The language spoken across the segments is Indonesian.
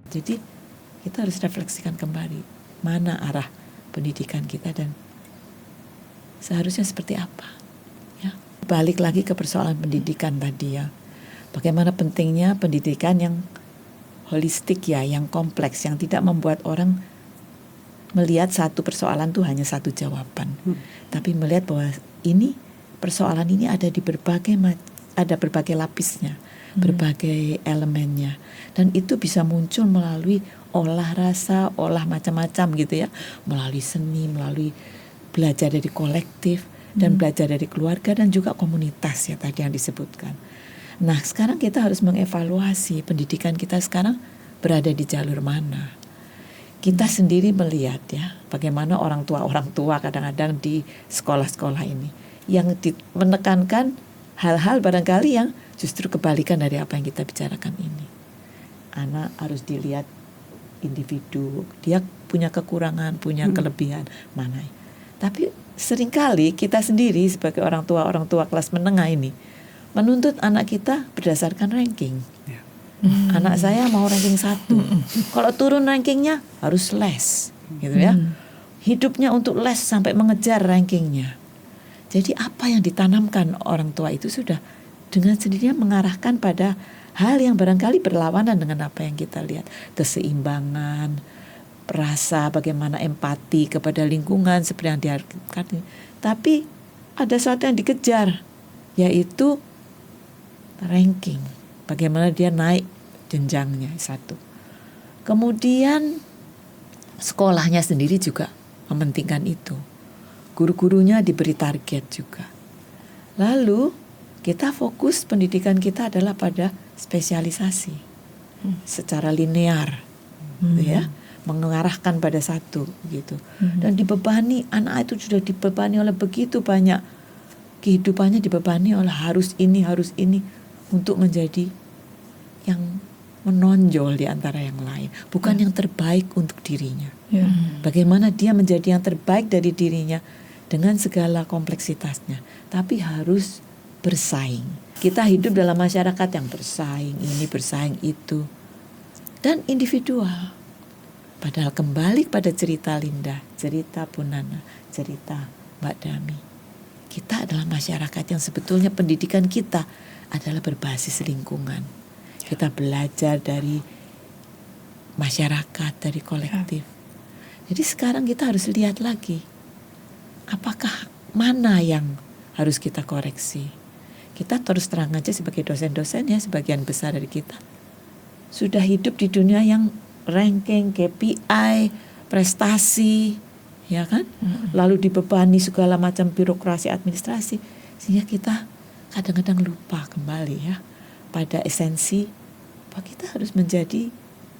Jadi kita harus refleksikan kembali mana arah pendidikan kita dan seharusnya seperti apa. Ya. Balik lagi ke persoalan pendidikan tadi ya. Bagaimana pentingnya pendidikan yang holistik ya, yang kompleks, yang tidak membuat orang melihat satu persoalan tuh hanya satu jawaban, tapi melihat bahwa ini persoalan ini ada di berbagai lapisnya, berbagai elemennya, dan itu bisa muncul melalui olah rasa, olah macam-macam gitu ya, melalui seni, melalui belajar dari kolektif dan belajar dari keluarga dan juga komunitas ya tadi yang disebutkan. Nah sekarang kita harus mengevaluasi pendidikan kita sekarang berada di jalur mana. Kita sendiri melihat ya bagaimana orang tua kadang-kadang di sekolah-sekolah ini yang menekankan hal-hal barangkali yang justru kebalikan dari apa yang kita bicarakan ini. Anak harus dilihat individu, dia punya kekurangan, punya kelebihan mana. Tapi seringkali kita sendiri sebagai orang tua kelas menengah ini menuntut anak kita berdasarkan ranking. Anak saya mau ranking 1. Kalau turun rankingnya harus les, gitu ya. Hidupnya untuk les sampai mengejar rankingnya. Jadi apa yang ditanamkan orang tua itu sudah dengan sendirinya mengarahkan pada hal yang barangkali berlawanan dengan apa yang kita lihat. Keseimbangan, rasa bagaimana empati kepada lingkungan seperti yang diharapkan. Tapi ada sesuatu yang dikejar, yaitu ranking. Bagaimana dia naik jenjangnya satu. Kemudian sekolahnya sendiri juga mementingkan itu. Guru-gurunya diberi target juga. Lalu kita fokus pendidikan kita adalah pada spesialisasi secara linear, gitu ya, mengarahkan pada satu gitu. Dan dibebani, anak itu sudah dibebani oleh begitu banyak, kehidupannya dibebani oleh harus ini untuk menjadi yang menonjol di antara yang lain, bukan yang terbaik untuk dirinya. Bagaimana dia menjadi yang terbaik dari dirinya dengan segala kompleksitasnya, tapi harus bersaing. Kita hidup dalam masyarakat yang bersaing ini, bersaing itu, dan individual. Padahal kembali pada cerita Linda, cerita Punana, cerita Mbak Dami, kita adalah masyarakat yang sebetulnya pendidikan kita adalah berbasis lingkungan. Kita belajar dari masyarakat, dari kolektif. Jadi sekarang kita harus lihat lagi, apakah mana yang harus kita koreksi. Kita terus terang aja sebagai dosen-dosen ya, sebagian besar dari kita sudah hidup di dunia yang ranking, KPI, prestasi, ya kan? Lalu dibebani segala macam birokrasi administrasi, sehingga kita kadang-kadang lupa kembali ya pada esensi bahwa kita harus menjadi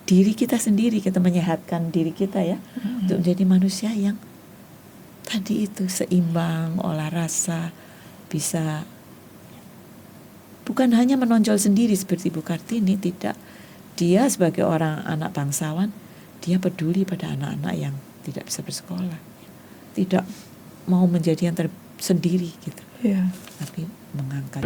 diri kita sendiri, kita menyehatkan diri kita ya, untuk menjadi manusia yang tadi itu seimbang, olah rasa, bisa bukan hanya menonjol sendiri seperti Bu Kartini, tidak. Dia sebagai orang anak bangsawan, dia peduli pada anak-anak yang tidak bisa bersekolah, tidak mau menjadi yang tersendiri gitu, tapi mengangkat.